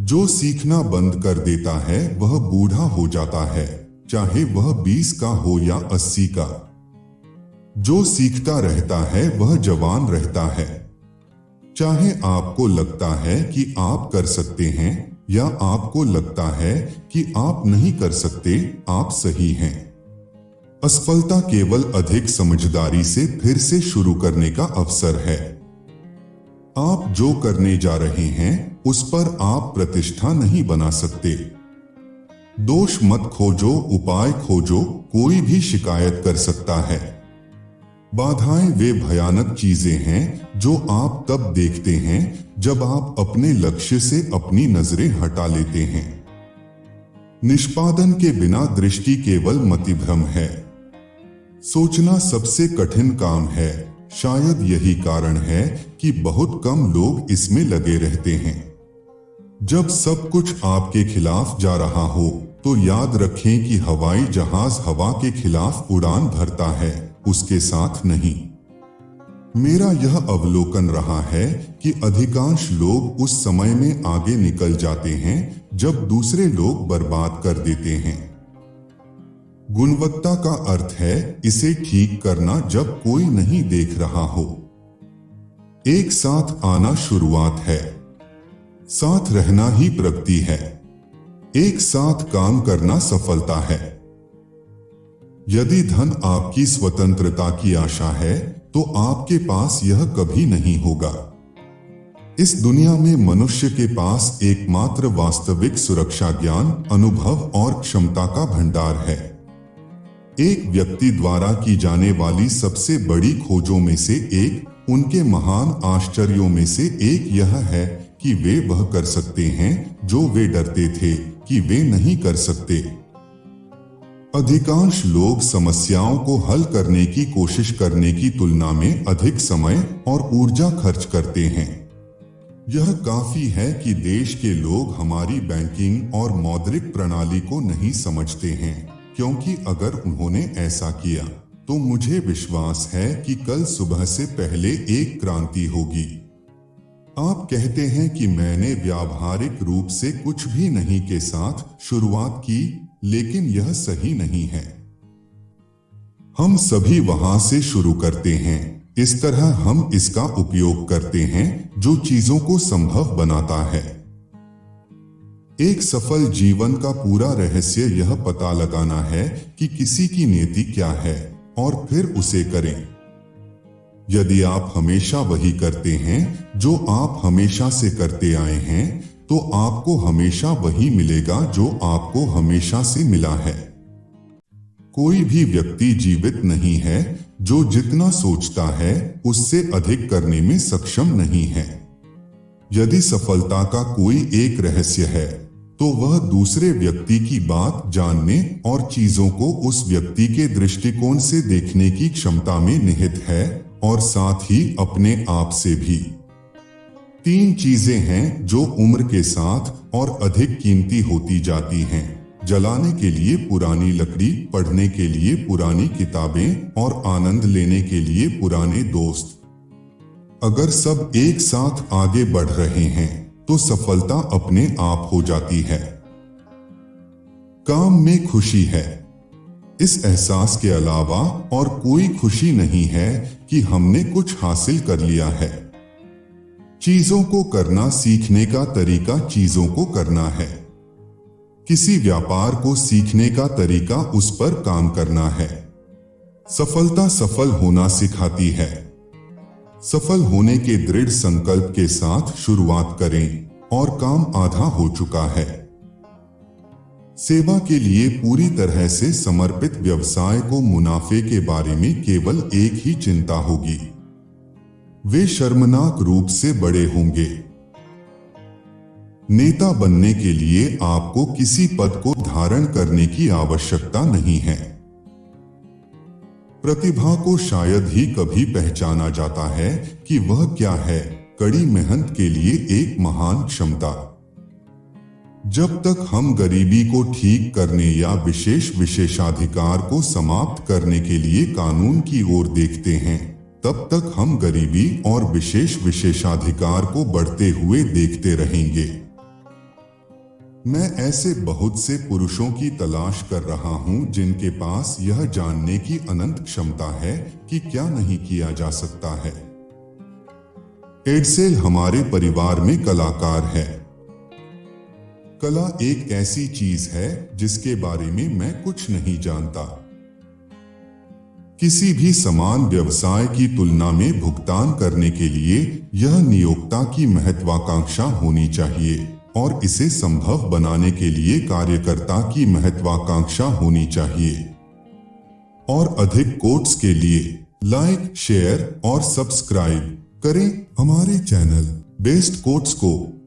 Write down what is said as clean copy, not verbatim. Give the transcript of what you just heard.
जो सीखना बंद कर देता है वह बूढ़ा हो जाता है, चाहे वह 20 का हो या 80 का। जो सीखता रहता है वह जवान रहता है। चाहे आपको लगता है कि आप कर सकते हैं या आपको लगता है कि आप नहीं कर सकते, आप सही हैं। असफलता केवल अधिक समझदारी से फिर से शुरू करने का अवसर है। आप जो करने जा रहे हैं उस पर आप प्रतिष्ठा नहीं बना सकते। दोष मत खोजो, उपाय खोजो। कोई भी शिकायत कर सकता है। बाधाएं वे भयानक चीजें हैं जो आप तब देखते हैं जब आप अपने लक्ष्य से अपनी नजरें हटा लेते हैं। निष्पादन के बिना दृष्टि केवल मतिभ्रम है। सोचना सबसे कठिन काम है। शायद यही कारण है कि बहुत कम लोग इसमें लगे रहते हैं। जब सब कुछ आपके खिलाफ जा रहा हो तो याद रखें कि हवाई जहाज हवा के खिलाफ उड़ान भरता है, उसके साथ नहीं। मेरा यह अवलोकन रहा है कि अधिकांश लोग उस समय में आगे निकल जाते हैं जब दूसरे लोग बर्बाद कर देते हैं। गुणवत्ता का अर्थ है इसे ठीक करना जब कोई नहीं देख रहा हो। एक साथ आना शुरुआत है, साथ रहना ही प्रगति है। एक साथ काम करना सफलता है। यदि धन आपकी स्वतंत्रता की आशा है तो आपके पास यह कभी नहीं होगा। इस दुनिया में मनुष्य के पास एकमात्र वास्तविक सुरक्षा ज्ञान, अनुभव और क्षमता का भंडार है। एक व्यक्ति द्वारा की जाने वाली सबसे बड़ी खोजों में से एक, उनके महान आश्चर्यों में से एक यह है कि वे वह कर सकते हैं जो वे डरते थे कि वे नहीं कर सकते। अधिकांश लोग समस्याओं को हल करने की कोशिश करने की तुलना में अधिक समय और ऊर्जा खर्च करते हैं। यह काफी है कि देश के लोग हमारी बैंकिंग और मौद्रिक प्रणाली को नहीं समझते हैं, क्योंकि अगर उन्होंने ऐसा किया तो मुझे विश्वास है कि कल सुबह से पहले एक क्रांति होगी। आप कहते हैं कि मैंने व्यावहारिक रूप से कुछ भी नहीं के साथ शुरुआत की, लेकिन यह सही नहीं है। हम सभी वहां से शुरू करते हैं। इस तरह हम इसका उपयोग करते हैं जो चीजों को संभव बनाता है। एक सफल जीवन का पूरा रहस्य यह पता लगाना है कि किसी की नीति क्या है और फिर उसे करें। यदि आप हमेशा वही करते हैं जो आप हमेशा से करते आए हैं, तो आपको हमेशा वही मिलेगा जो आपको हमेशा से मिला है। कोई भी व्यक्ति जीवित नहीं है जो जितना सोचता है उससे अधिक करने में सक्षम नहीं है। यदि सफलता का कोई एक रहस्य है तो वह दूसरे व्यक्ति की बात जानने और चीजों को उस व्यक्ति के दृष्टिकोण से देखने की क्षमता में निहित है, और साथ ही अपने आप से भी। 3 चीजें हैं जो उम्र के साथ और अधिक कीमती होती जाती हैं: जलाने के लिए पुरानी लकड़ी, पढ़ने के लिए पुरानी किताबें और आनंद लेने के लिए पुराने दोस्त। अगर सब एक साथ आगे बढ़ रहे हैं तो सफलता अपने आप हो जाती है। काम में खुशी है। इस एहसास के अलावा और कोई खुशी नहीं है कि हमने कुछ हासिल कर लिया है। चीजों को करना सीखने का तरीका चीजों को करना है। किसी व्यापार को सीखने का तरीका उस पर काम करना है। सफलता सफल होना सिखाती है। सफल होने के दृढ़ संकल्प के साथ शुरुआत करें और काम आधा हो चुका है। सेवा के लिए पूरी तरह से समर्पित व्यवसाय को मुनाफे के बारे में केवल एक ही चिंता होगी। वे शर्मनाक रूप से बड़े होंगे। नेता बनने के लिए आपको किसी पद को धारण करने की आवश्यकता नहीं है। प्रतिभा को शायद ही कभी पहचाना जाता है कि वह क्या है। कड़ी मेहनत के लिए एक महान क्षमता। जब तक हम गरीबी को ठीक करने या विशेषाधिकार को समाप्त करने के लिए कानून की ओर देखते हैं, तब तक हम गरीबी और विशेषाधिकार को बढ़ते हुए देखते रहेंगे। मैं ऐसे बहुत से पुरुषों की तलाश कर रहा हूं जिनके पास यह जानने की अनंत क्षमता है कि क्या नहीं किया जा सकता है। एडसेल हमारे परिवार में कलाकार है। कला एक ऐसी चीज है जिसके बारे में मैं कुछ नहीं जानता। किसी भी समान व्यवसाय की तुलना में भुगतान करने के लिए यह नियोक्ता की महत्वाकांक्षा होनी चाहिए और इसे संभव बनाने के लिए कार्यकर्ता की महत्वाकांक्षा होनी चाहिए। और अधिक कोट्स के लिए लाइक, शेयर और सब्सक्राइब करें हमारे चैनल बेस्ट कोट्स को।